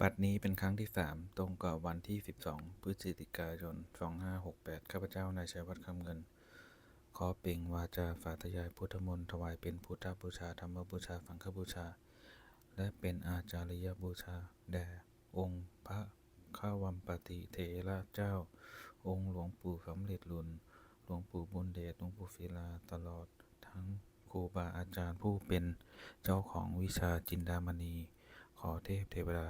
บัดนี้เป็นครั้งที่ 3 ตรงกับวันที่ 12 พฤศจิกายน 2568 ข้าพเจ้านายชัยวัฒน์ คำเงิน ขอเปล่งวาจาสาธยายพุทธมนต์ถวายเป็นพุทธบูชา ธรรมบูชา สังฆบูชา และเป็นอาจาริยบูชา แด่องค์พระข้าวัมปติเถระเจ้า องค์หลวงปู่สำเร็จหลุน หลวงปู่บุญเดช หลวงปู่ศิลา ตลอดทั้งครูบาอาจารย์ผู้เป็นเจ้าของวิชาจินดามณี ขอเทพเทวดา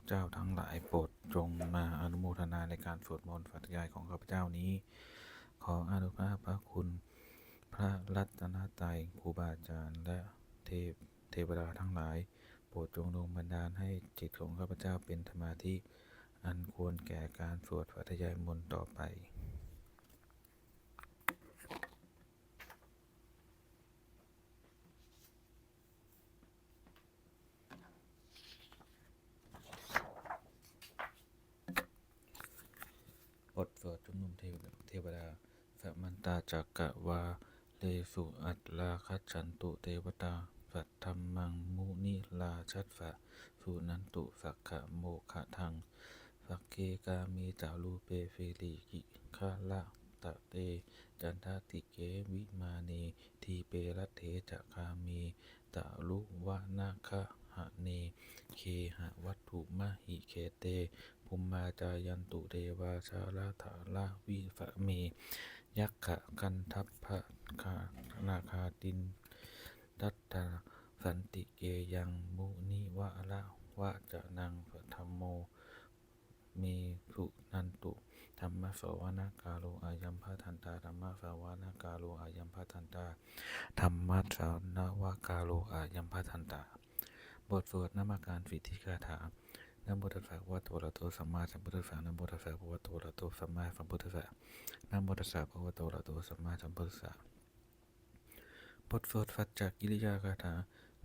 เจ้าทั้งหลายโปรดจงมาอนุโมทนาในการสวดมนต์สาธยายของข้าพเจ้านี้ ขออนุภาพพระคุณพระรัตนตรัยครูบาอาจารย์และเทวดาทั้งหลายโปรดจงดลบันดาลให้จิตของข้าพเจ้าเป็นสมาธิอันควรแก่การสวดสาธยายมนต์ต่อไปบทสวดชุมนุมเทวดาสัมมันตาจักกะวาเลสุอัตลาคัจฉันตุเทวตาสัทธัมมังมุนิลาชัสสะสุนันตุสักขะโมขะทังสักเกกามีจารูเปเฟลิกิคาละตะเตจันทติเกวิมาเนทีเปรัตเถจะคามีตะลุวะนาคะหะเนเคหะวัตถุมะหิเคเตภูมิมาจายันตุเทวาชาลาถาลาวิฝะเมยักขะกันทัพพะคานาคาตินทัตตาสันติเกยังมุนิวะละวะจะนังธรรมโมเมสุนันตุธรรมะสวนากาโลอายัมพะทันตาธรรมะสวนากาโลอายัมพะทันตาธรรมะสวนาวากาโลอายัมพะทันตาบทสวดนามการสิทธิคาถานะโมตัสสะภะคะวะโตอะระหะโตสัมมาสัมพุทธัสสะนะโมตัสสะภะคะวะโตอะระหะโตสัมมาสัมพุทธัสสะนะโมตัสสะภะคะวะโตอะระหะโตสัมมาสัมพุทธัสสะบทสวดสัจจกิริยาคาถา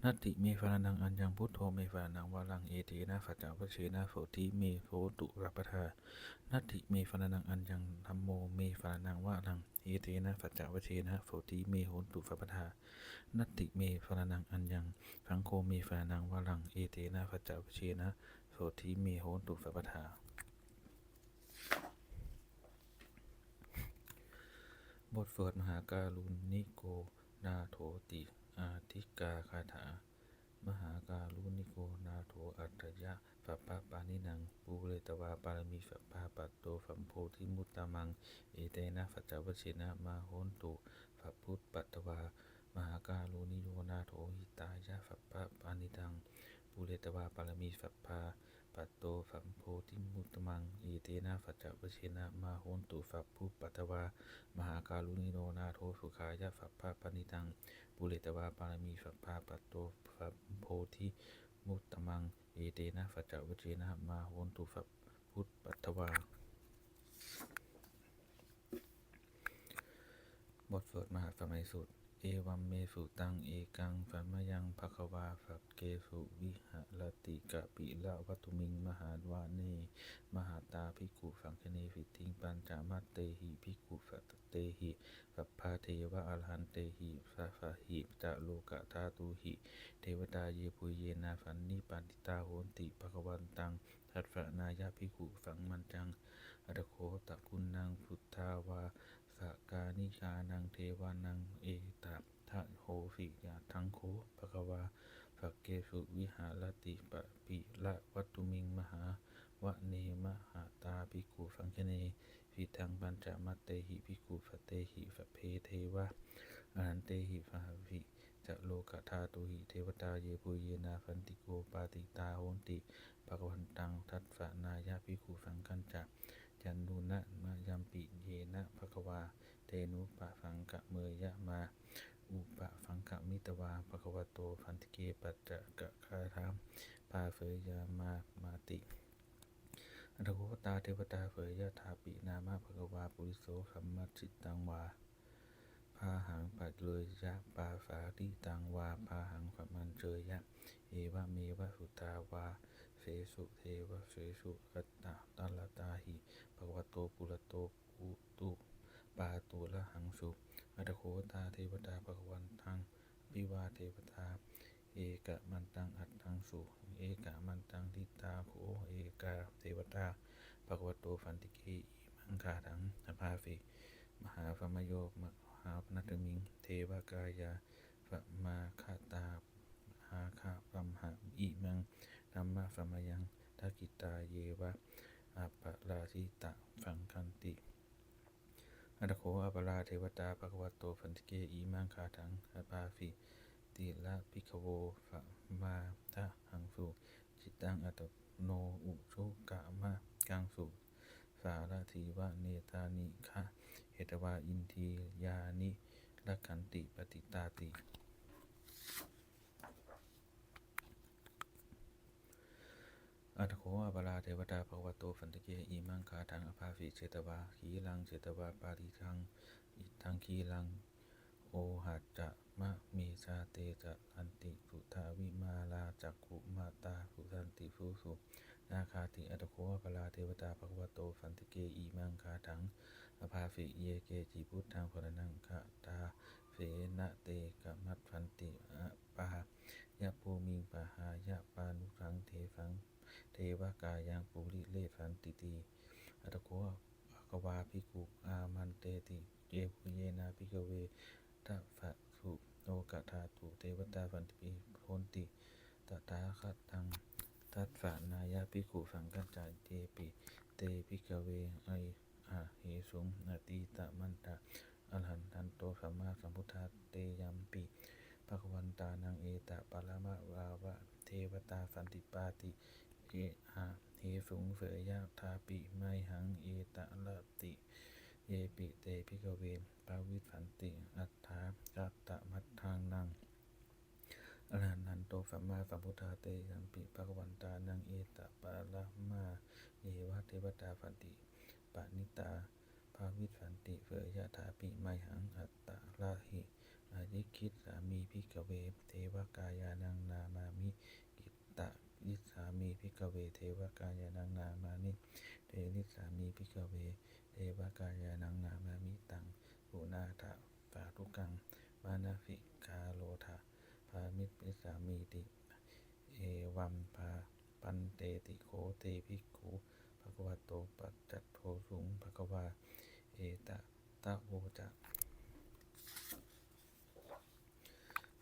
นัตติเมฟานังอัญญังพุทโธเมฟานังวาลังเอเทนะสัจจวัชเชนะโสติเมโสตุรัปทานัตติเมฟานังอัญญังธัมโมเมฟานังวาลังเอเทนะสัจจวัชเชนะโสติเมโหตุสัพพทานัตติเมฟานังอัญญังสังโฆเมฟานังวาลังเอเทนะสัจจวัชเชนะโสติเมโหตุสัพพทาบทสวดมหาการุณิโกนาโถติอาทิกาคาถามหาการุณิโกนาโถอัตถยะสัพพปานินังปูเรตวาปารมีสัพพะปัตโตสัมโพธิมุตตมังเอเตนะสัจจวัชเชนะมาโหนตุสัพพุตปัตตวามหาการุณิโยนาโถหิตายะสัพพะปานิตังปูเรตวาปารมีสัพพะปัตโตสัมโพธิมุตตมังเอเตนะสัจจวัชเชนะมาโหนตุสัพพุตปัตตวามหาการุณิโยนาโถสุขายะสัพพะปานิตังปุเรตวาปารมีสัพพะปัตโตสัพโพธิมุตตมังเอเตนะสัจจวัชเชนะมาโหนตุสัพพุตปัตตวาบทสวดมหาสมัยสูตรเอวัมเมสุตังเอกังสัมมยังภควาสัพเกสุวิหรติกะปิละวัตุมิงมหาวาเนมหาตาภิกขุสังคเนสิทิงปัญจมัตเตหิภิกขุสัตเตหิสัพพาเทวะอรหันเตหิสัพพหิจะโลกะธาตุหิเทวตาเยปุเยนาสันนิปันติตาโหนติภควันตังทัตสนายะภิกขุสังมันจังอรโคตะคุณนังสุทธาวาสกานิชานังเทวานังเอตทะโหสิยะทังโคภควาสักเกสุวิหารติปะปิละวัตุมิงมหาวะเนมหาตาภิกขุสังคเนสิทังปัญจมัตเตหิภิกขุสเตหิสเพเทวะอหันเตหิสหวิจะโลกธาตุหิเทวตาเยปุเยนาสันติโกปาติตาโหนติภควันตังทัตสนายะภิกขุสังคัญจะจันนุนะมายัมปิเยนะภควาเตนุปะสังกะเมยะมาอุปะสังกะมิตวาภควโตพันธิเกปัจจะกะคาถามปาเสยยามาติอรโคตาเทวตาเสยยะถาปินามะภควาปุริโสสัมมัจจิตังวาพาหังปัจเลยยะปาสาติตังวาพาหังสัมมันเจยะเอวะเมวะสุตาวาเสสุเทวะเสสุกัตตะตัลตาหิภควโตปุระโตปุตุปาตุละหังสุอรโคตาเทวตาภควันตังปิวาเทวตาเอกะมันตังอัตตังสุเอกะมันตังทิตาโข เอกาเทวตาภควโตฟันติเกอิมังคาถังอภาฟิมหาพมโยมหาปนัตมิงเทวกายาปมาคาตาอาคาปัมหาอิมังธัมมะสมยังทักกิตาเยวะอัปปราชิตะฟังคันติอัตโขอัปปราเทวตาภควโตฟันติเกอิมังคาถังอภาฟิติละภิกขโวฝมาทะหังสุจิตตังอัตโนอุชุกามะกังสุสารถีวะเนตานิคะเหตวาอินทียานิลักขันติปฏิตาติอัตโขอัปปราเทวตาภควโตฟันติเกอิมังคาถังอภาฟิเชตวาขีลังเชตวาปาริทังอิทังขีลังโอหัจจะมะเมชาเตจะอันติสุทาวิมาลาจักขุมาตาสุทันติสุสุนาคาติอัตโขอัปปราเทวตาภควโตฟันติเกอิมังคาถังอภาฟิเยเกจิพุทธังพรนังคะตาเสนะเตกะมัตพันติอะปายะภูมิงปะหายะปานุสังเทสังเทวกายังปุริเลสันติตีอัตโขภควาภิกขุอามันเตติเยปุเยนาภิกขเวทัพพะสุโลกธาตุเทวตาฟันติโพนติตถาคตังทัสสะนายะภิกขุสังฆัจจเตปิเตภิกขเวไออะเหสุงอตีตะมันตะอรหันตันโตสัมมาสัมพุทธาเตยัมปิภควันตานังเอตะปารมะวาวะเทวตาสันติปาติเออะเหสุงเสยยะทาปิไมหังเอตะละติเยปิเตภิกขเวปาวิสันติอัฏฐากัตตมัฏฐานังอรหันตันโตสัมมาสัมพุทธาเตยัมปิภควันตานังเอตะปารมะเยวะเทวตาสันติปานิตาภาวิสันติเสยยะทาปิไมหังอัตตลาหิอายิคิสามีภิกขเวเทวกายานังนามามิกิตตะยิสามีภิกขเวเทวกายานังนามานิเทนิสามีภิกขเวเทวกายานังนามามิตังปุนาถะสาธุกังมานาฟิกาโลทะภามิปิสามีติเอวัมภาปันเตติโคเตภิกขุภควโตปัจจัตโธสุงภควาเอตะตะโวจะ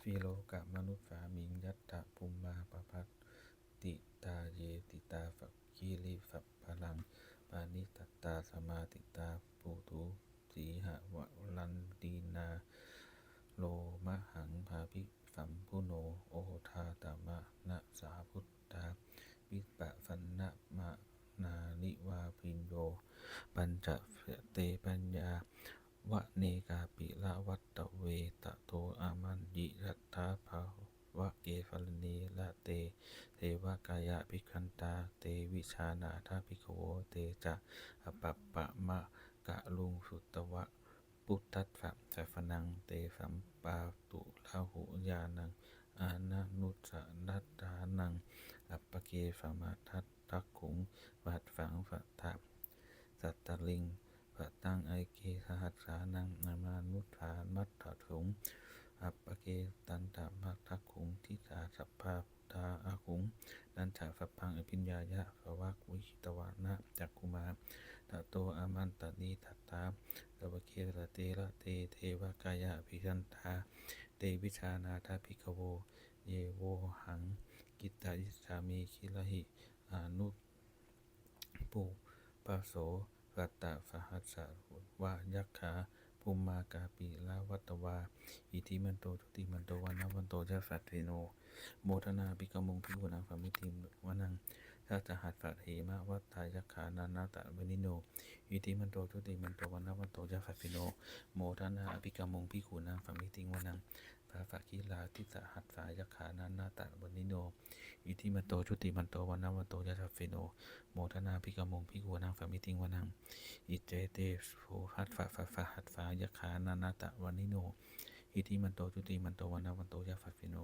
ฟิโลกะมนุษสามิงยัตถะภูมาปภัตติตาเยติตาฝักคีริสัพพลังปานิตัตตาสมาติตาปูตุสีหะวะลันตีนาโลมะหังภาภิสัมพุโนโอทาตมะนะสาพุทธาวิปะสันนะมะนานิวาพินโยปัญจเตปัญญาวะเนกาปิละวัตตะเวตะโตอามันยิรัตถาภาวะเกฟลเนละเตเทวกายะภิกขันตาเตวิชานาทาภิกขโวเตจะอปัปปะมะกะลุงสุตวะพุทธัสสะสัฟนังเตสัมปาตุลาหุญาณังอานานุสนัตตานังอัปปเกสมาทัตทักขุงวัดฝังฝัตถะสัตตลิงฝัตตังไอเกสหัสสานังนามานุฐามัตถถุงอัปปเกตันตะมัตทักขุงทิสาสัพพาตาอาขุงนันฉาสัพพังอภิญญายะภวักวิตวานะจักกุมาตะโตอามันตนิทัตตาตวเกระเตระเตเทวกายะภิคันตาเตวิชานาทาภิกขโวเยโวหังกิตตายิสามีคิลหิอานุปุปโสกัตตะสหัสสะวะยักขาภูมากาปิลาวัตวาอิทิมันโตทุติมันโตวันนวันโตจะสัตเทโนโมทนาภิกขมงภิกขุนังสามิติวนังถ้าจะหัดสัตเหมะวัตตายักขานานาตะวนิโนอิทิมันโตทุติมันโตวันนวันโตจะสัตเทโนโมทนาภิกขมงภิกขุนังสามิติวนังภาษากีฬาทิสหัสสายักขานานาตะวนิโนอิทิมันโตชุติมันโตวันนวันโตจะสัตเทโนโมทนาภิกขมงภิกขุนังสามิติวนังอิเจเตโสหัสสะหัสสายักขานานาตะวนิโนอิทิมันโตจุติมันโตวันนวันโตยะสัพพิโน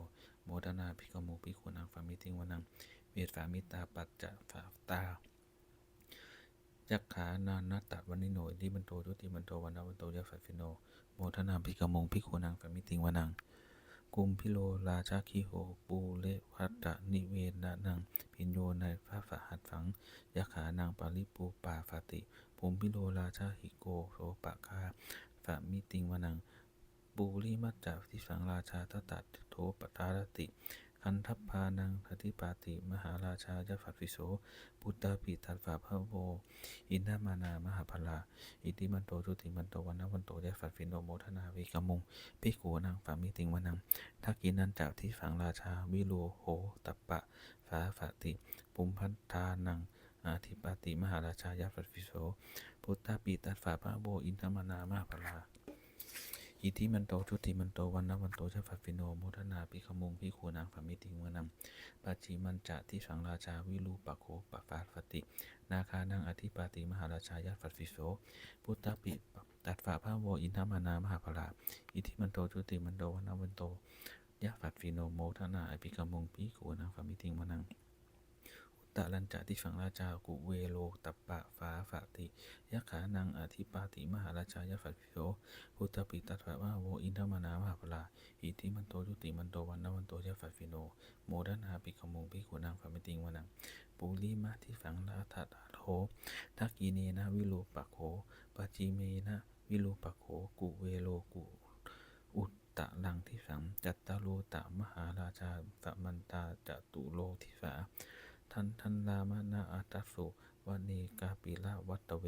โมทนาภิกขโมภิกขุนังสามิติวนังเวสามิตาปัจจะสาตายักขานานาตะวนิโนอิทิมันโตจุติมันโตวันนวันโตยะสัพพิโนโมทนาภิกขโมภิกขุนังสามิติวนังโค กุมพิโลราชาคิโหปูเลวัตตนิเวนะนังพินโยในพระฝหัตถังยะขานังปาริปูปาฟาติภูมิพิโลราชาหิโกโสปะคาฝามิติงวนังปูริมัจจาทิสังราชาตตัดโทปตารติคันทัพพานังปฏิปาติมหาราชายฟัตวิโสพุทธาปิตัสสะพะโวอินทมานามหาพลาอิติมันโตจุติมันโตวันนวันโตยฟัตฟิโนโมทนาวิกมุงภิกขุนังฝามิติงวนังทักกินันจากที่ฝังราชาวิโลโหตัปปะฟาฟติปุมพันธานังอาทิปาติมหาราชายฟัตวิโสพุทธาปิตัสสะพะโวอินทมานามหาพลาอิทิมันโตชุติมันโตวันนวันโตจะฟัตฟิโนโมทนาภิกขมุงภิกขุนางฝามิติงวนังปัจจิมันจะที่สังราชาวิรูปโคปฟาฟตินาคานังอธิปาติมหาราชายฟัตฟิโสพุทธปิตัดฝาพระโวอินทมานามหาพลาอิทิมันโตชุติมันโตวันนวันโตยะฟัตฟิโนโมทนาภิกขมุงภิกขุนางฝามิติงวนังตะลัญจะที่ฝังราชากุเวโลตัปปะฟ้าฝาติยะขานังอธิปาติมหาราชายฟัตฟิโสพุทธปิตัสสะวะโวอินทมานามหาพลาอิทิมันโตจุติมันโตวันนวันโตยะฟัตฟิโนโมทนาภิกขมุงภิกขุนางฝามิติงวนังปุริมะที่ฝังราทัตโถทักกิเนนะวิโลปะโขปัจจิเมนะวิโลปะโขกุเวโลกุอุตตะลังที่ฝังจัตตาโลตะมหาราชาสมันตาจตุโลทิสาทันรามนาอัตสุวันเนกาปิละวัตเว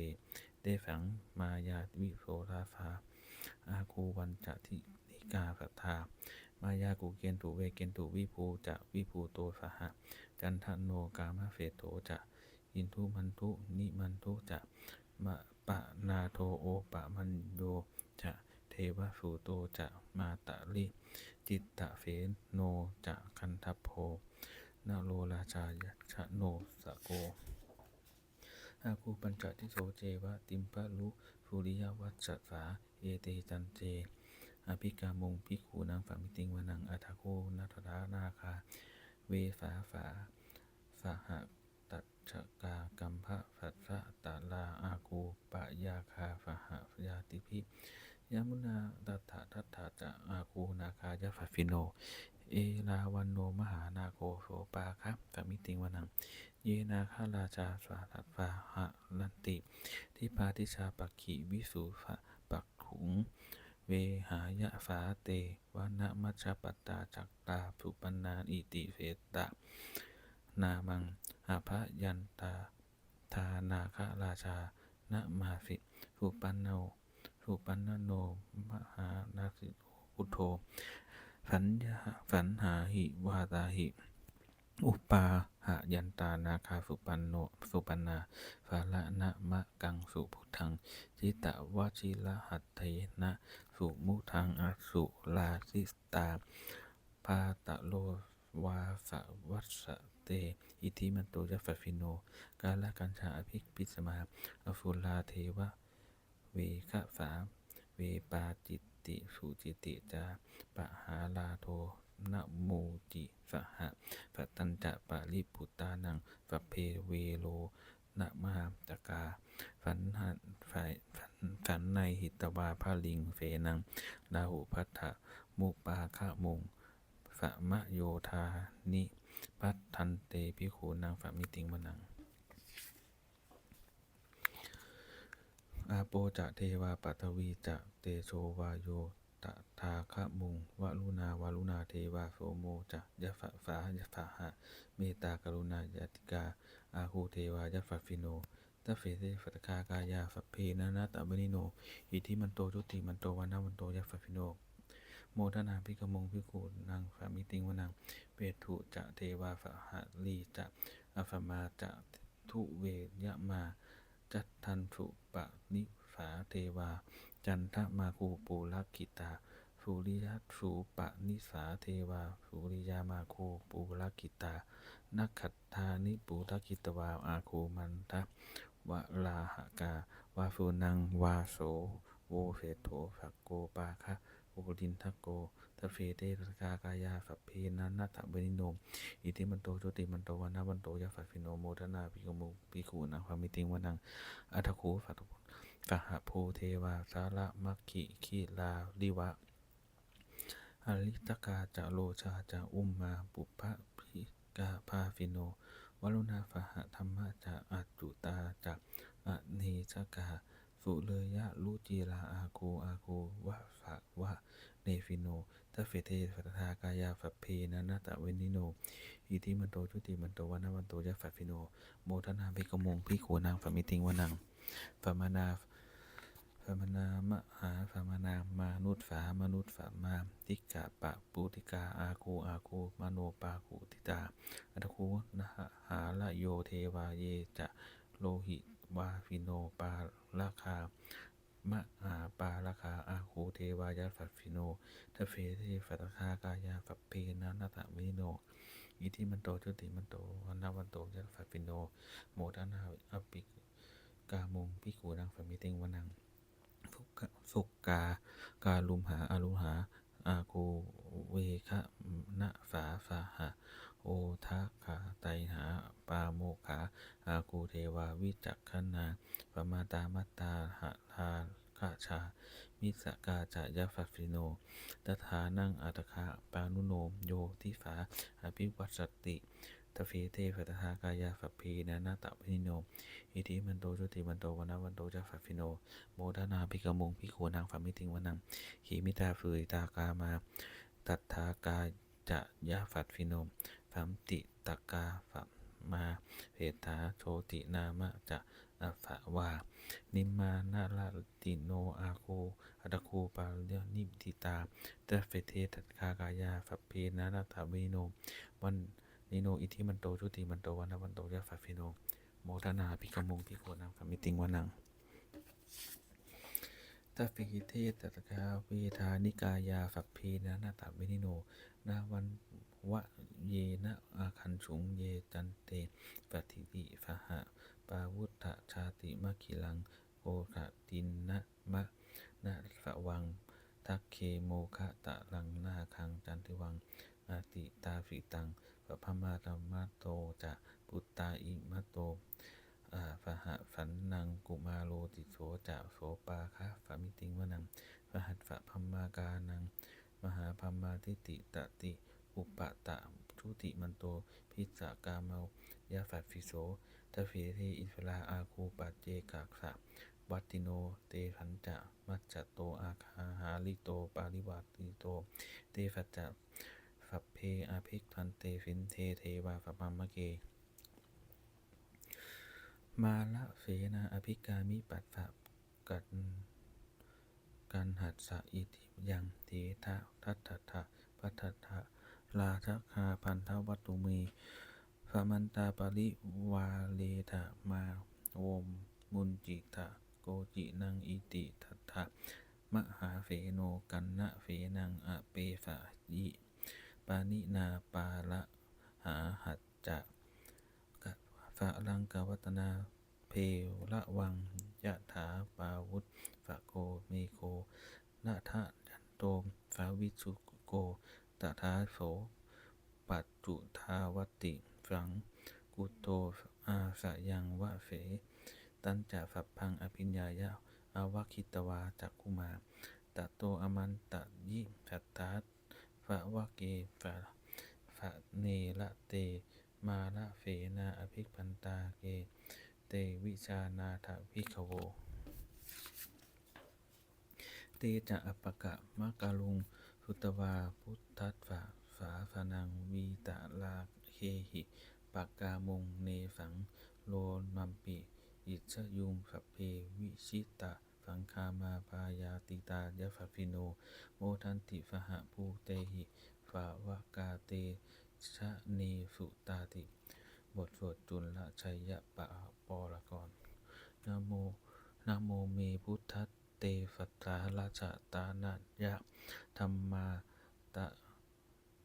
ได้ฝังมายาวิโสราภาอาคูวันจะทินิกาสัทธามายากุเกนตุเวเกนตุวิภูจะวิภูโตสหะจันทโนกามเฟโตจะอินทุมันทุนิมันทุจะมะปะนาโทโอปะมันโยจะเทวสูโตจะมาตะลิจิตตะเฟโนจะคันทัพโพนาโลราชายชะโนสะโกอาคูปัญจทิโสเจวะติมปะลุสุริยวัชสาเอเตจันเจอภิกามุงภิกขุนางฝามิติงวนังอัฏฐโคนัทรานาคาเวสาฝาสหตัชกากัมภะสัสสะตาลาอาคูปะยาคาสหยาติภิยมุนาตัฏฐทัฏฐะจะอาคูนาคายฟัตฟิโนเอราวันโนมหานาโคโสปาคะฝามิติงวนังเยนาคาราชาสาทัตฟาหะลันติทิปาทิชาปักขิวิสุภะปักขุงเวหายะสาเตวนะมัชฌปัตตาจักตาสุปันนาอิติเสตะนามังอาภยันตาทานาคราชานะมาสิสุปันโนมหานาสิพุทโธสันหาหิวาตาหิอุปาหะยันตานาคาสุปันนาภาละนะมะกังสุพุทธังจิตตวชิระหัตเถนะสุมุทังอสุลาสิตาปาตะโลวาสวัสเตอิทิมันโตยัฟฟิโนกาลกัญชาอภิปิสมาอสุลาเทวะเวคะสาเวปาจิตติสุจิติจาปะหาลาโทนะโมจิสหะสัตตัญจะปะริปุตตานังสัพเพเวโลนะมหาตกาฝันในหิตวาภาลิงเสนังราหุพัทธะมุปาคะมุงสะมะโยธานิปัตทันเตภิกขุนางฝามิติงวนังอาโปจะเทวาปัทวีจะเตโชวาโยตถาคะมุงวลุนาเทวาโสโมจะยะฝายะฝาหะเมตตากรุณายติกาอาคูเทวายะฟัตฟิโนตเฟเสฟัตคากายาสัพเพนะนะตะบนิโนอิทิมันโตจุติมันโตวันนะวันโตยะฟัตฟิโนโมทนาภิกขมุงภิกขุนางฝามิติงวนังเปตุจะเทวาฝาหะลีจะอฟมาจะทุเวยะมาจัตทันสุปะนิสาเทวาจันทมาคูปูลักขิตาสุริยสูปะนิสาเทวาสุริยามาคูปูลักขิตานักขัตธานิปุทกิตวาอาคูมันทะวะลาหกาวาสุนังวาโสโวเสโถสักโกปาคะโอลินทโกตเฟเตตกากายาสัพเพนันนัตถะเบนิโนอิติมันโตจุติมันโตวันนะวันโตยะฟัตฟิโนโมทนาภิกขมุภิกขุนางความมิติงวนังอัฏฐโคสัตสหภูเทวาสาระมัคคิขีลาลิวะ อริตกาจะโลชาจะอุมมาปุพพะพิกาพาฟิโนวรุณาฟหธรรมะจะอัจจุตาจะอเนชกาสุเลยะลุจิลาอาโกวะฝะวะเนฟิโนทัฟเฟเทสัทธากายาฝัพเพนะนาตะเวนิโนอิทิมันโตชุติมันโตวนาวันโตยะฝัพฟิโนโมทนาภิกขมงภิกขุนางฝัมมิติงวนังฝัมมนาฝัมมนามหาฝัมมนามนุษย์ฝามนุษย์ฝามาติกะปะปุติกาอาโกมโนปากุติตาอัตโคนะหาละโยเทวาเยจะโลหิวาฟิโนปาราคามหาปาราคาอาโคเทวายะฝัพฟิโนทเฟเทฝัตคากายาฝัพเพนะนาตะวิโนอิทิมันโตจุติมันโตวันนาวันโตยะฝัพฟิโนโมทนาอภิกามงภิกขุนางฝัมมิติงวนังสุกากาลุมหาอาลุมหาอาโกเวคะนะฝาหะโอทะขาไตหาปาโมขาอากูเทวาวิจักขณาปมาตามัตตาหะทาคาชามิสกาจะยะฝัพฟิโนตถานังอัตถะปานุโนโยทิฝาอภิวัตสติตฟีเทฝัตถากายาฝัพพีนะนาตะพิโนอิทิมันโตจุติมันโตวนาวันโตจะฝัพฟิโนโมทนาภิกขมงภิกขุนางฝัมมิติงวนังขีมิตาฟืตากามาตัทธากาจะยะฝัพฟิโนฝัมติตกาฝัมมาเพถาโชตินามะจะอัฟะวานิมมานาลาติโนอาโกอัตโคปาเลียนิมติตาเตเฟเทตัคากายาฝัพเพนะนาตะวิโนวันนิโนอิทิมันโตจุติมันโตวันนาวันโตยะฝัพฟิโนโมทนาภิกขมงภิกขุนางฝัมมิติงวนังทัฟฟิเทตัตถาเวทานิกายาฝัพเพนะนาตะวินิโนนาวันวะเยนะอาคันฉุงเยจันเตปฏิติฟหะปาวุธชาติมะขิลังโอคะตินนะมะนะฝะวังทักเคโมคะตะลังนาคังจันติวังอาติตาฟิตังปะพมาตมะโตจะปุตตาอิมะโตฟหะฝันนังกุมาโลติโสจะโสปาคะฝามิติงวนังฟหัตฝะพมากานังมหาพมาทิติตติอุปตะชุติมันโตพิสากาเมายะฝัพฟิโสทเฟเทอิสลาอาคูปัจเจกะสะวัตติโนเตขันจะมัจจโตอาคาหาลิโตปาริวัติโตเตฝัจจะฝัพเพอาภิกขันเตฟินเทเทวาฝัพพมะเกมาละเสนาอภิกามิปัสสะกันหัสสะอิทิยังเททะทัตถะปัตถะราชคาพันธวัตตุเมสมันตาปริวาเลทะมาโวมมุนจิตะโกจินังอิติทัตถะมหาเฟโนกันนะเฟนังอเปสะยิปานินาปาละหาหัจจะฝะลังกวัตนาเพละวังยะถาปาวุธฝะโกเมโกนาทะยันโตฝาวิสุโกตถาโสปัจจุทาวติฝังกุโตอาสยังวะเสตัญจะสัพพังอภิญญายะอาวคิตวาจักคุมาตโตอมันตยิสัตตาฝาวะเกฝะเนละเตมาละเฟนาอภิปันตาเกเตวิชานาถภิกขโวเตจะอัปปะกะมะกะลุงสุตวาพุทธัสสะสาสนังวีตะลาเคหิปากกามงเนสังโลมัมปิอิชยุงสัพเพวิชิตะสังคามาปายาติตายะฝัพฟิโนโมทันติสหภูเตหิฝาวกาเตชะเนสุตาติบทสวดจุลชัยยะปะปรกรนะโมเมพุทธัสเตสัตตาราชตานัญญะธรรมาตะ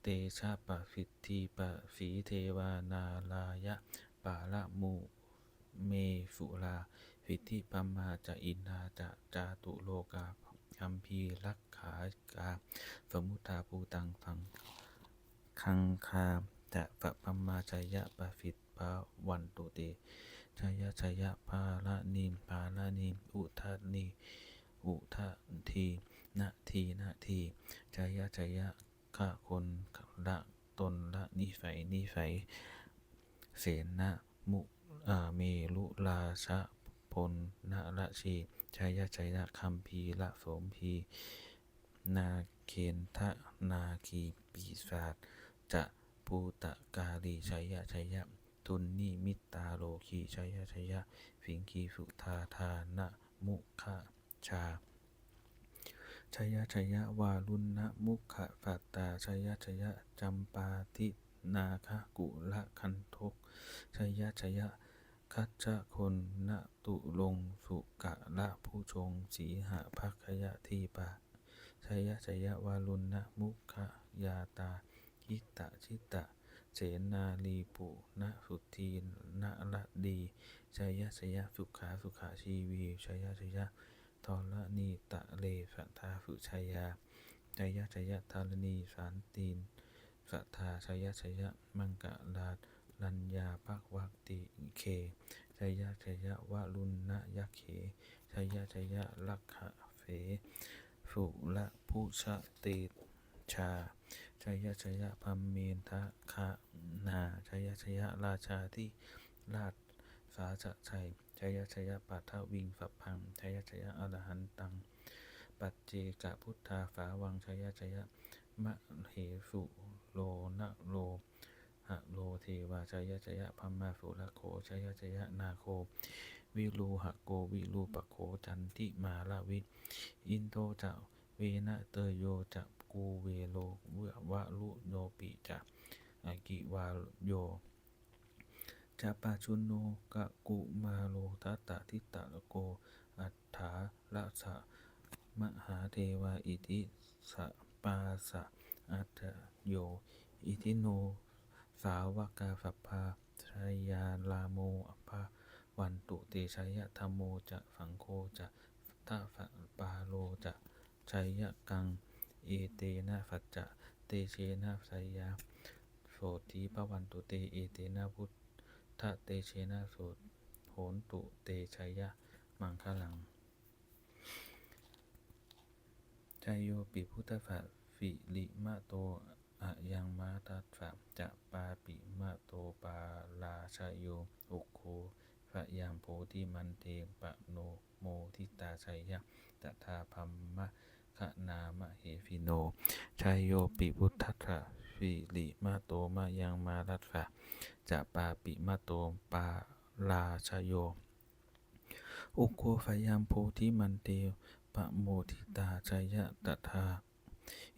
เตชะปะสิทธิปะสีเทวานาลายะปาละมุเมสุราสิทธิปัมมาจะอินทาจะจาตุโลกาคัมภีรักขากาสมุทาภูตังสังคังคาจะปะปัมมาชัยยะปะสิทธิปะวันตุเตชัยยะภาละนิมอุทะนีอุทะทีนาทีชัยยะ คะคนละตนละนิสัยเสนะมุเมลุราชะพลนะละชีชัยนะคัมภีละโสมพีนาเคนทะนาคีปีศาจจะภูตะกาลีชัยทุนนิมิตตาโลคีชัยสิงคีสุธาทานะมุขชาชัยาวารุณนะมุขปัตตาชัยจำปาทินาคกุละคันทกชัยคัจฉคนนะตุลงสุกะละผู้ชงสีหะภักยะทีปะชัยวารุณนะมุขยาตาคิตะชิตะเสนาลีปุนะสุทีนะละดีชัยสุขาชีวีชัยทรณีตะเลสัทธาสุชัยยาชัยธารณีสารตีนสัทธาชัยมังกะลาลัญญาภักวักติเคชัยวารุณนะยักเขชัยลักขะเสสุละพุชะเตชาชัยพัมเมนทะคะนาชัยราชาที่ราชสาจะชัยปัทวิงสัพพังชัยอรหันตังปัจเจกพุทธาสาวังชัยมะเหสุโลนะโลหะโลเทวาชัยพัมมาสุระโคชัยนาโควิรูหะโกวิรูปโคจันติมาลาวิอินโตจะเวนะเตโยจะกูเวโลวะลุโนปิจะอากิวาโยจะปาชุนโนกะกุมาโลทัตตะทิตะโกอัฏฐาละสะมหาเทวาอิติสปาสะอัตโยอิทิโนสาวกาสัพพาชัยยาลาโมอภาวันตุเตชัยธรรมโมจะสังโฆจะทัพปาโลจะชัยกังเอเตนะสัจจะเตเชนะสัยยาโสติปวันตุเตเอเตนะพุทธเตเชนะโสโหนตุเตชัยมังคลังชัยโยปิพุทธะสิริมะโตอะยังมาตัสสะจะปาปิมะโตปาลาชโยอุโคพะยามโพธิมันเตปะโนโมทิตาชัยยะตถาพัมมะคะนามะเหฟิโนชัยโยปิพุทธะสิริมะโตมะยังมาตัสสะจะปาปิมะโตปาลาชโยอุโคพะยามโพธิมันเตปะโมทิตาชัยยะตถา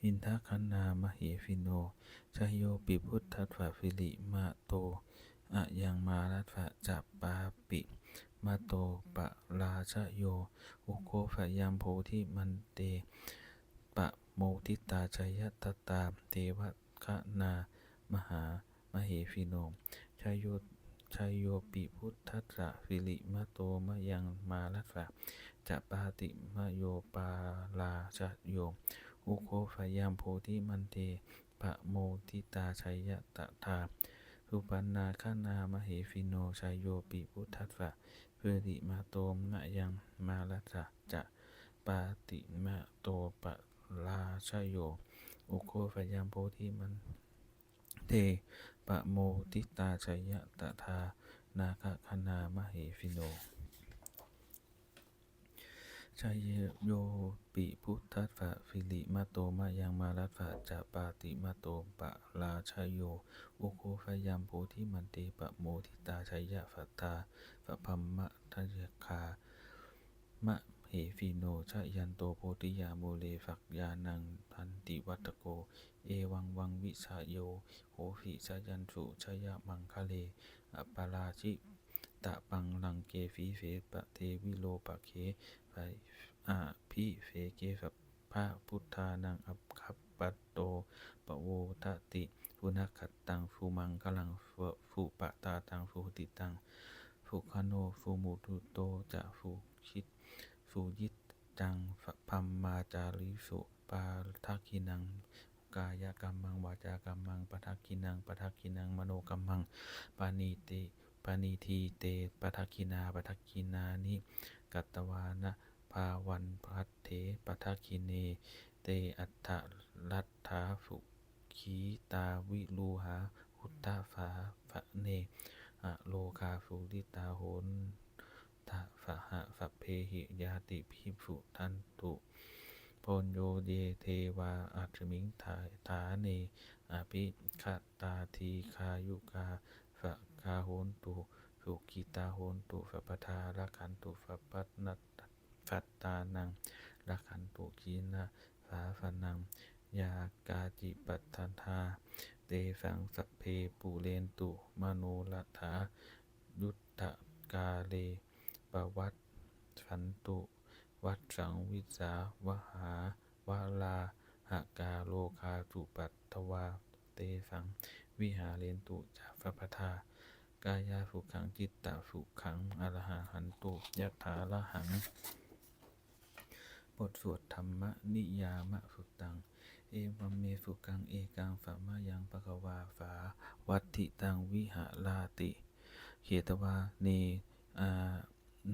อินทคันนามเหฟิโนชัยโยปิพุทธะสิริมาโตอะยังมารัตถะจัปปาปิมาโตปะราชโยอุโคภยามโพธิมันเตปะโมทิตาชัยยตตาเทวคะนามหามเหฟิโนชัยโยปิพุทธะสิริมาโตมะยังมารัตถะจัปปาติมโยปาราชโยอุโคภยามโพธิมันเตปะโมทิตาชัยยตถาสุปันนาคานามเหฟิโนชัยโยปิพุทธัสสะเพื่อริมาโตมะยังมาลัสสะจะปาติมะโตปะราชโยอุโคภยามโพธิมันเตปะโมทิตาชัยยตถานาคคานามเหฟิโนชัยโยปิพุทธัสสะสิริมาโตมะยังมารัสสะจะปาติมาโตปะราชโยอุโคภยามโพธิมันเตปะโมทิตาชัยยะสัทธาสัพพัมมะทัยคามะเหฟิโนชยันโตโพธิยาโมเลสักยานังพันติวัตโกเอวังวังวิชาโยโหหิชยันสุชยมังคะเลอปาราชิตะปังลังเกฟีเสปะเทวิโลปะเคไปอาภิเสเกสัพพะพุทธานังอัปคัปปัตโตปโวทติสุนัขัตตังสุมังคลังสุปะตาตังสุติตังสุขโนสุมุตุโตจะสุชิตสุยิตจังพัมมาจาริสุปาทักขินังกายกรรมังวาจากรรมังปทักขินังมโนกรรมังปานีทีเตปทักขินานิกัตตวานะภาวันพัทเถปทักขิเนเตอัฏฐลัทธาสุ ขีตาวิลูหาพุทธาฝาฝะเนอโลคาสุริตาโหนทะฝะหะสัพเพหิยาติภิกษุทันตุโพญโยเยเทวาอัจมิงฐาเนอภิคตาทีคายุกาสะคาโหนตุสุขิตาโหนตุสัพพทาละขันตุสัพพัตนัตสัตตานังละขันตุขีนาสาสนังยากาจิปัฏฐาธาเตสังสัพเพปูเรนตุมโนรัฐายุตตกาเลปวัตสันตุวัดสังวิสาวหาวาลาหกาโลคาจุปัตถวาเตสังวิหาเรนตุจาสัพพทากายาสุขังจิตตสุขังอรหันตุยัตถาละหังบทสวดธรรมนิยามสุตังเอวัมเมสุกังเอกังสัมมายังภควาสาวัตถิตังวิหาราติเขตวาเนอา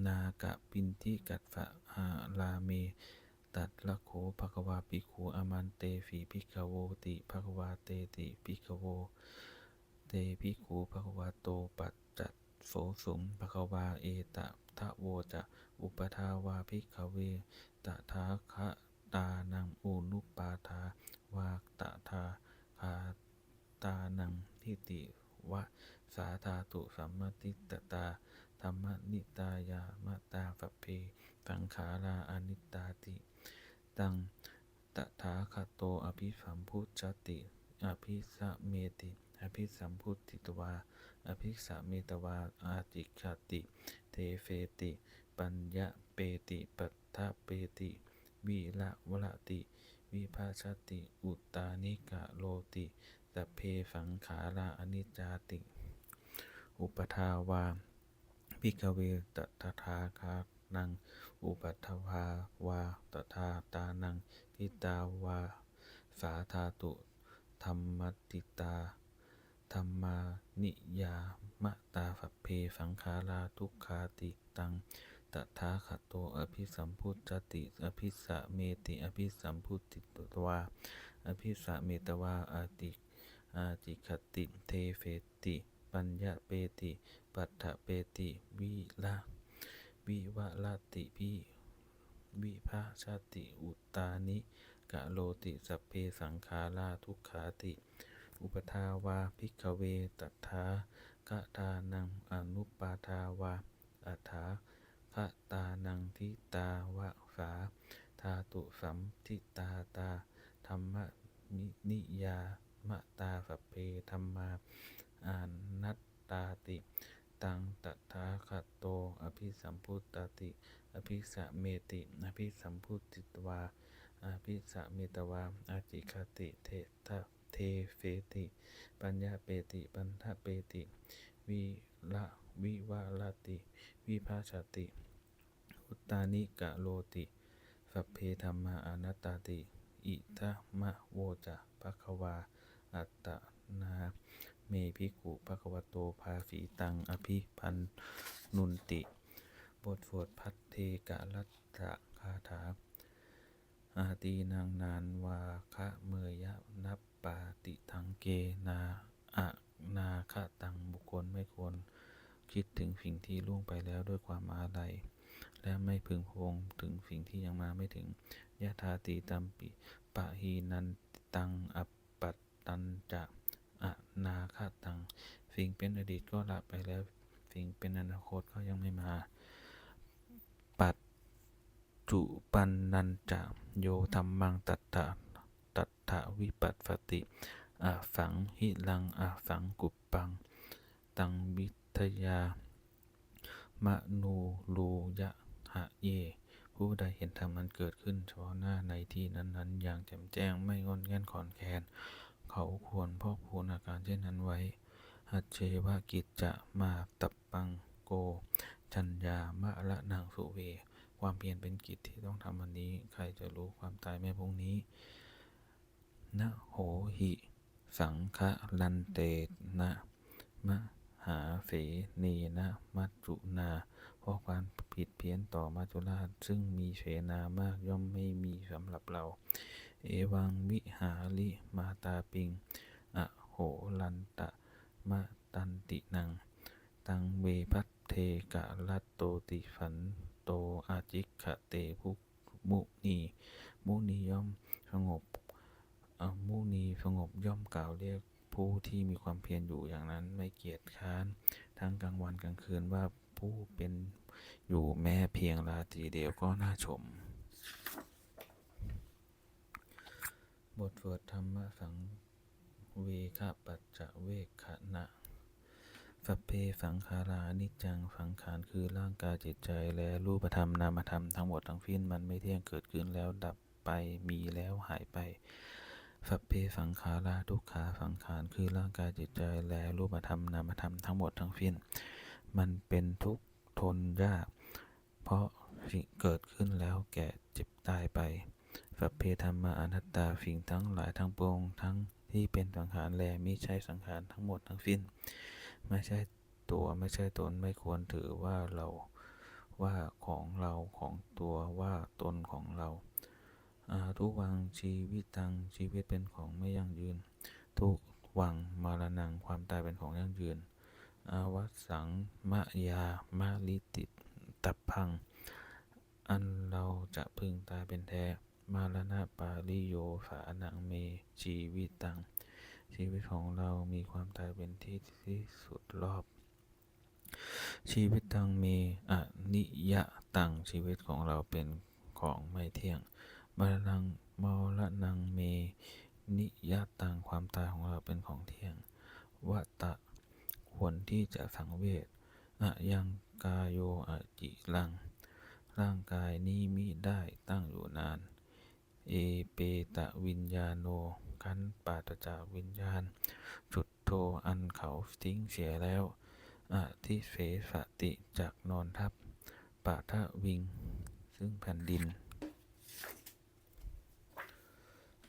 นากะปินทิกัตสะหาลาเมตัดละโขภควาภิกขุอมันเตสีภิกขโวติภควาเตติภิกขโวเตภิกขุภควาโตปัจจัตโสสุงภควาเอตทะโวจะอุปทาวาภิกขเวตถาคะตานังอุนุปปาทาวาตถาคาตานังทิติวะสาธาตุสัมมติตตาธรรมนิตายามตาสัพเพสังขาราอนิจจาติตังตถาคโตอภิสัมพุทธติอภิสะเมติอภิสัมพุทธิตวาอภิสะเมตวาอาจิขติเทเฟติปัญญะเปติปัฏฐเปติวิละวะติวิภาชติอุตตานิกะโลติสัพเพสังขาราอนิจจาติอุปทาวาภิกขเวตถาคานังอุปัฏฐวาวาตถาตานังทิตาวาสาธาตุธรรมติตาธรรมานิยามตาสัพเพสังขาราทุกขาติตังตถาคโตอภิสัมพุทธติอภิสะเมติอภิสัมพุทธิตวาอภิสะเมตวาอาจิขติเทเฟติปัญญาเปติปัฏฐเปติวิวะลติวิภาชติอุตตานิกะโลติสัพเพสังขาราทุกขาติอุปทาวาภิกขเวตถาคตานังอนุปปาทาวาอัฏฐาคตานังทิตาวะสาธาตุสัมทิตาตาธรรมนิยามตาสัพเพธัมมาอานัตตาติตังตถาคโตอภิสัมพุตติอภิสะเมติอภิสัมพุทธิตวาอภิสะเมตวาอาจิคติเทเฟติปัญญาเปติปัฏฐเปติวิวะลติวิภาชติอุตตานิกะโลติสัพเพธัมมาอนัตตาติอิทัมมะโวจะภควาอัตตนาเมภิกขุภควโตภาสีตังอภิพันนุนติบทสวดพัทเทกะลัตตะคาถาอาตีนางนานวาคะเมยะนับปาติทังเกนาอะนาคะตังบุคคลไม่ควรคิดถึงสิ่งที่ล่วงไปแล้วด้วยความอาลัยและไม่พึงพะวงถึงสิ่งที่ยังมาไม่ถึงยะธาติตัมปิปะหีนันตังอัปปัตตันจะอะนาคะตังสิ่งเป็นอดีตก็ละไปแล้วสิ่งเป็นอนาคตก็ยังไม่มาปัจจุปันนันจะโยธัมมังตัตถะวิปัสสติอะสังหิลังอะสังกุปปังตังวิทยามนูรูยะหะเยผู้ใดเห็นธรรมนั้นเกิดขึ้นเฉพาะหน้าในที่นั้นๆอย่างแจ่มแจ้งไม่งอนแง่นขอนแคนเขาควรพอกพูนอาการเช่นนั้นไว้หัจเชวะกิจจะมาตับปังโกจัญญามะละนังสุเวความเพียรเป็นกิจที่ต้องทำวันนี้ใครจะรู้ความตายแม้พรุ่งนี้นะโหหิสังฆลันเตนะมหาเสนีนะมัจจุนาเพราะความผิดเพี้ยนต่อมัจจุราชซึ่งมีเสนามากย่อมไม่มีสำหรับเรา เอวังวิหาริมาตาปิงอโหรันตะมะตันตินังตังเวพัตเทกะลัตโตติฝันโตอาจิกขะเตภุมุนีมุนีย่อมสงบมุนีสงบย่อมกล่าวเรียกผู้ที่มีความเพียรอยู่อย่างนั้นไม่เกียจค้านทั้งกลางวันกลางคืนว่าผู้เป็นอยู่แม้เพียงราตรีเดียวก็น่าชมบทสวดธรรมสังเวคปัจจเวคขณะสัพเพสังขารานิจจังสังขารคือร่างกายจิตใจและรูปธรรมนามธรรมทั้งหมดทั้งสิ้นมันไม่เที่ยงเกิดขึ้นแล้วดับไปมีแล้วหายไปสัพเพสังขาราทุกขาสังขารคือร่างกายจิตใจและรูปธรรมนามธรรมทั้งหมดทั้งสิ้นมันเป็นทุกข์ทนยากเพราะสิ่งเกิดขึ้นแล้วแก่เจ็บตายไปสัพเพธัมมาอนัตตาสิ่งทั้งหลายทั้งปวงทั้งที่เป็นสังขารและมิใช่สังขารทั้งหมดทั้งสิ้นไม่ใช่ตัวไม่ใช่ตนไม่ควรถือว่าเราว่าของเราของตัวว่าตนของเราทุกวังชีวิตตังชีวิตเป็นของไม่ยั่งยืนทุกวังมรณังความตายเป็นของยั่งยืนอาวัสสังมะยามาลิติตัพพังอันเราจะพึงตายเป็นแท้มาลณะปาลิโยสานังเมชีวิตตังชีวิตของเรามีความตายเป็นที่สุดรอบชีวิตตังมีอนิยตังชีวิตของเราเป็นของไม่เที่ยงมรณังมรณังเมนิยตังความตายของเราเป็นของเที่ยงวัตตะควรที่จะสังเวชยังกายโยอจิลังร่างกายนี้มิได้ตั้งอยู่นานเอเปตะวิญญาโนขันปาตจากวิญญาณจุดโทอันเขาทิ้งเสียแล้วทิเสสติจากนอนทับปาทะวิงซึ่งแผ่นดิน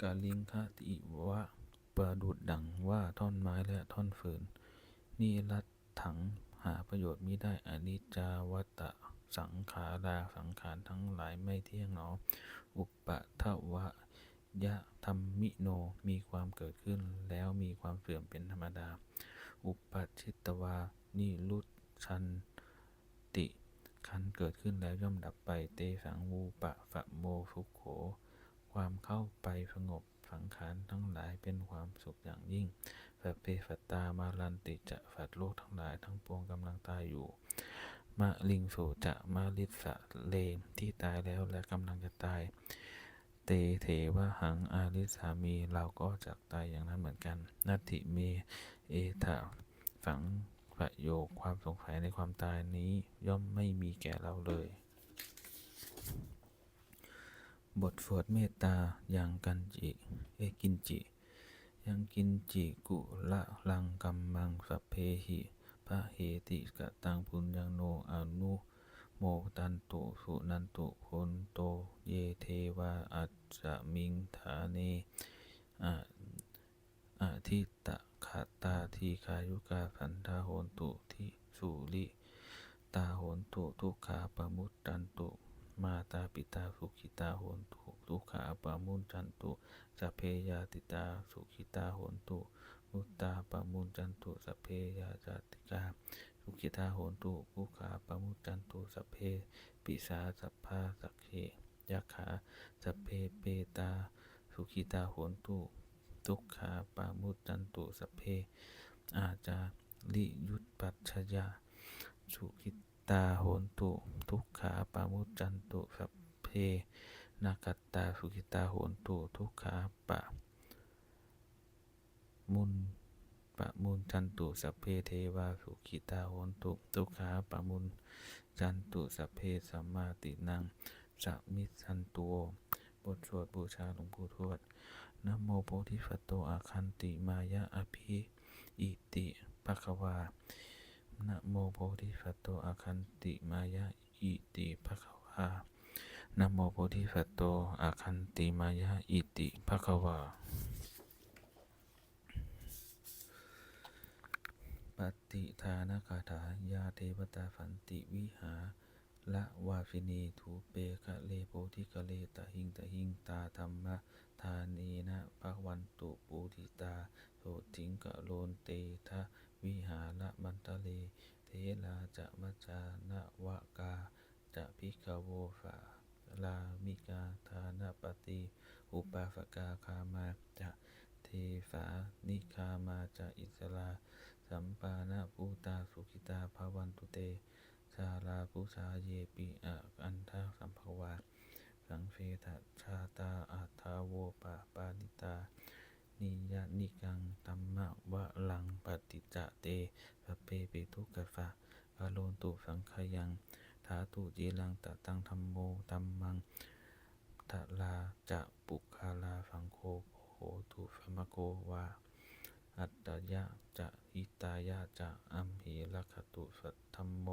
กาลิงคติวะประดุจดังว่าท่อนไม้และท่อนฟืนนิรัตถังหาประโยชน์มิได้อนิจจาวัตตะสังขาราสังขารทั้งหลายไม่เที่ยงหนออุปะทวะยะธรรมิโนมีความเกิดขึ้นแล้วมีความเสื่อมเป็นธรรมดาอุปัชชิตวานิรุตชันติขันเกิดขึ้นแล้วย่อมดับไปเตสังวูปะฟะโมสุโขความเข้าไปสงบสังขารทั้งหลายเป็นความสุขอย่างยิ่งสัพเพสัตตามาลันติจะสัตว์โลกทั้งหลายทั้งปวงกำลังตายอยู่มะลิงโสจะมาลิสะเลที่ตายแล้วและกำลังจะตายเตเถวะหังอาลิสามีเราก็จะตายอย่างนั้นเหมือนกันนัตถิเมเอถาฝังประโยคความสงสัยในความตายนี้ย่อมไม่มีแก่เราเลยบทสวดเมตตายังกันจิกินจิยังกินจิกุละลังกัมมังสัพเพหิพระเหติกะตังปุญญังโนอนุโมตันตุสุนันตุโคนโตเยเทวาอัจจมิงฐาเนอาทิตะขัตตาทีคายุกาสันทาโหนตุทิสุริตาโหนตุทุกขาปมุตตันตุมาตาปิตาสุขิตาโหนตุทุกขาปมุตตันตุสัพเพยาติตาสุขิตาโหนตุมุตตาปมุตตันตุสัพเพยาจติกาสุขิตาโหนตุทุกขาปมุตตันตุสัพเพปิสาสัพพาสักเขยะขาสัพเพเปตาสุขิตาโหนตุทุกขาปามุตตันตุสัพเพอาจาริยุตปัจฉยาสุขิตาโหนตุทุกขาปามุตตันตุสัพเพนาคัตตาสุขิตาโหนตุทุกขาปะมุนจันตุสัพเพเทวาสุขิตาโหนตุทุกขาปะมุนจันตุสัพเพสัมมาตินังสัมมิสันตุบทสวดบูชาหลวงปู่ทวดนะโมโพธิสัตโตอาคันติมายะอภิอิติภควานะโมโพธิสัตโตอาคันติมายะอิติภควานะโมโพธิสัตโตอาคันติมายะอิติภควาปฏิทานคาถายาเทวตาสันติวิหา ละวาฟินีทูเปคะเลโพธิคะเลตะหิงตะหิงตาธรรมะทานีนะภะวันตุปูติตาโสทิงกะโลนเตทะวิหารมันตะเลเทลาจะมัจจานวกาจะพิกโวฝาลามิกาทานปฏิอุปาสกาคามาจะเทสานิคามาจะอิสลาสัมปานาภูตาสุขิตาภวันตุเตชาลาภูชาเยปิอะอันทาสัมภวาสังเฟทะชาตาอัทาโวปะปานิตานิยานิกังตัมมะวะลังปฏิจจเตสเปปิทุกขะกะโลนตุสังขยังถาตุจีรังตะตังธัมโมธัมมังทะลาจะปุคาลาสังโฆโหตุสัมมโกวาอัตตยะจะหิตายะจะอัมหิลักขตุสัทธัมโม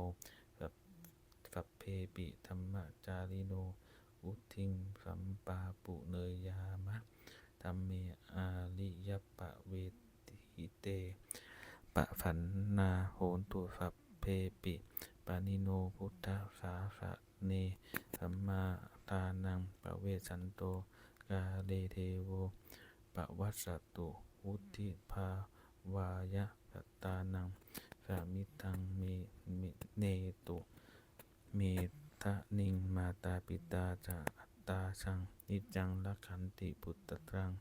สัพเพปิธัมมจาริโนอุทิงสัมปาปุเนยยามะธัมเมอาริยปะเวทิเตปะฝันนาโหนตุสัพเพปิปานิโนพุทธสาสะเนสัมมาตานังปะเวสันโตกาเลเทโวปะวัสสตุวุธิภาวายะสัตตานังสามิตังเนตุเมทะนิงมาตาปิตาจะอัตตาสังนิจังลักขันติพุตตรัง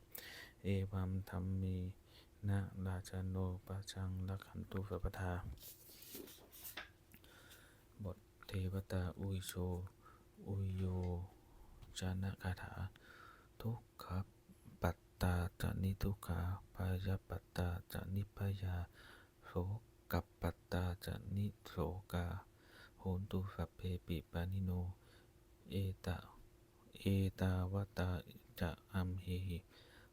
เอวัมธัมมีนะราชโนปะชังลักขันตุสัพพทาบทเทวตาอุยโชอุยโยจานะคาถาทุกขปัตตาจะนิทุกขาพยาปัตตาจะนิพยาโสกัปปัตตาจะนิโสกาโหนตุสัพเพปิปานิโนเอตาวตาจะอัมเหหิ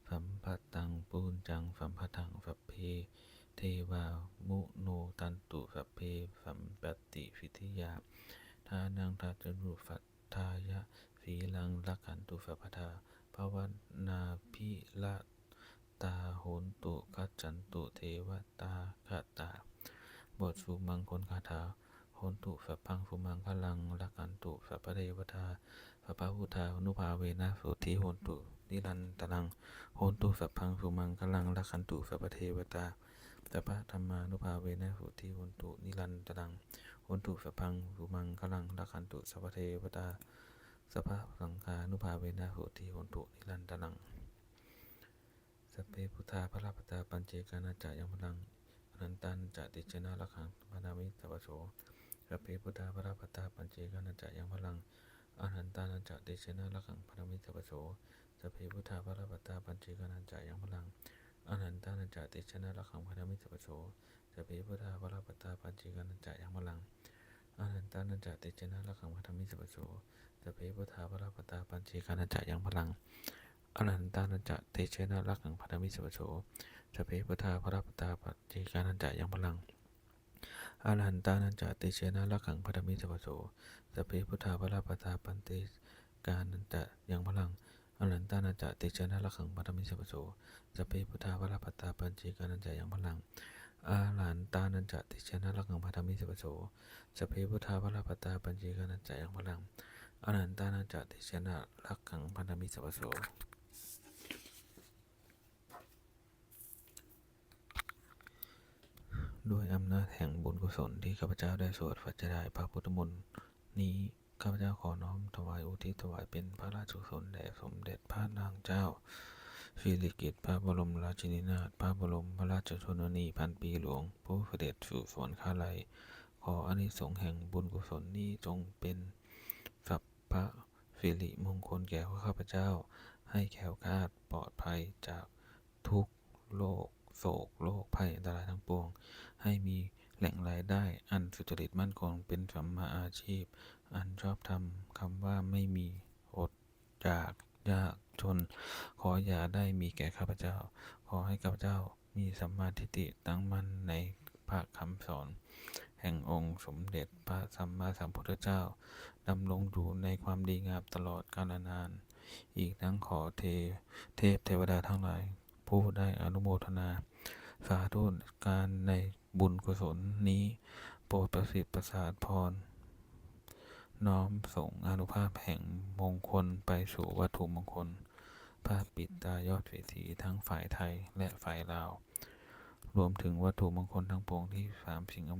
สัมภตังปุญจังสัมภตังสัพเพเทวามุโนตันตุสัพเพสัมปติสิทธิยาทานังทัจจุสัทธายะสีลังลักขันตุสัพพทาภวนาภิละตาโหนตุกัจจันตุเทวตาคตาบทสุมังคลคาถาโหนตุสัพพังสุมังคลังลักขันตุสัพพเทวตาสัพพพุทธานุภาเวนะสุทธิโหนตุนิรันตรังโหนตุสัพพังสุมังคลังลักขันตุสัพพเทวตาสัพพธรรมานุภาเวนะสุทธิโหนตุนิรันตรังโหนตุสัพพังสุมังคลังลักขันตุสัพพเทวตาสัพพสังฆานุภาเวนะโหติโหนตุนิรันตรังสัพเพพุทธาภรปตาปัญเจกานาจายังพลังอนันตันจะติจนะละขังพนามิสัพพโสสัพเพพุทธาภรปตาปัญเจกานาจายังพลังอนันตันจะติจนะละขังพนามิสัพพโสสัพเพพุทธาภรปตาปัญเจกานาจายังพลังอนันตันจะติจนะละขังพนามิสัพพโสสัพเพพุทธาภรปตาปัญเจกานาจายังพลังอนันตันจะติจนะละขังพนามิสัพพโสสัพเพพุทธาภรปตาปัญเจกานาจายังพลังอนันตานันจะเตเชนะลักขังพันธมิสัพโสสัพเพพุทธาภรปตาปัจเจกานันจะยังพลังอนันตานันจะเตเชนะลักขังพันธมิสัพโสสัพเพพุทธาภรปตาปันเตกานันจะยังพลังอนันตานันจะเตเชนะลักขังพันธมิสัพโสสัพเพพุทธาภรปตาปัญเจกานันจะยังพลังอาลันตานันจะเตเชนะลักขังพันธมิสัพโสสัพเพพุทธาภรปตาปัญเจกานันจะยังพลังอนันตานันจะเตเชนะลักขังพันธมิสัพโสด้วยอำนาจแห่งบุญกุศลที่ข้าพเจ้าได้สวดพระจายพระพุทธมนต์นี้ข้าพเจ้าขอน้อมถวายอุทิศถวายเป็นพระราชกุศลแด่สมเด็จพระนางเจ้าสิริกิติ์พระบรมราชินีนาถพระบรมราชชนนีพันปีหลวงผู้เสด็จสู่สวรรคาลัยขออานิสงส์แห่งบุญกุศลนี้จงเป็นสัพพะสิริมงคลแก่ข้าพเจ้าให้แคล้วคลาดปลอดภัยจากทุกโรคโศกโรคภัยอันตรายทั้งปวงให้มีแหล่งรายได้อันสุจริตมั่นคงเป็นสัมมาอาชีพอันชอบธรรมคำว่าไม่มีอดอยากยากจนขออย่าได้มีแก่ข้าพเจ้าขอให้ข้าพเจ้ามีสัมมาทิฏฐิตั้งมั่นในพระคำสอนแห่งองค์สมเด็จพระสัมมาสัมพุทธเจ้าดำรงอยู่ในความดีงามตลอดกาลนานอีกทั้งขอเทพเทวดาทั้งหลายผู้ได้อนุโมทนาสาธุการในบุญกุศลนี้โปรดประสิทธิ์ประสาทพร น้อมส่งอานุภาพแห่งมงคลไปสู่วัตถุมงคลผ้าปิดตายอดเศรษฐีทั้งฝ่ายไทยและฝ่ายลาวรวมถึงวัตถุมงคลทั้งปวงที่สามสิ่งอ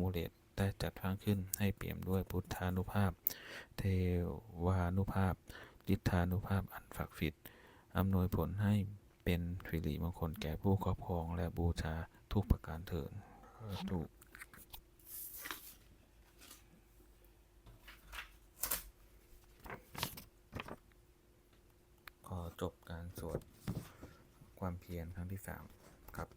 มูเลตได้จัดสร้างขึ้นให้เปี่ยมด้วยพุทธานุภาพเทวานุภาพฤทธานุภาพอันศักดิ์สิทธิ์อำนวยผลให้เป็นสิริมงคลแก่ผู้ครอบครองและบูชาทุกประการเถิดถูกขอจบการสวดความเพียรครั้งที่ 3 ครับ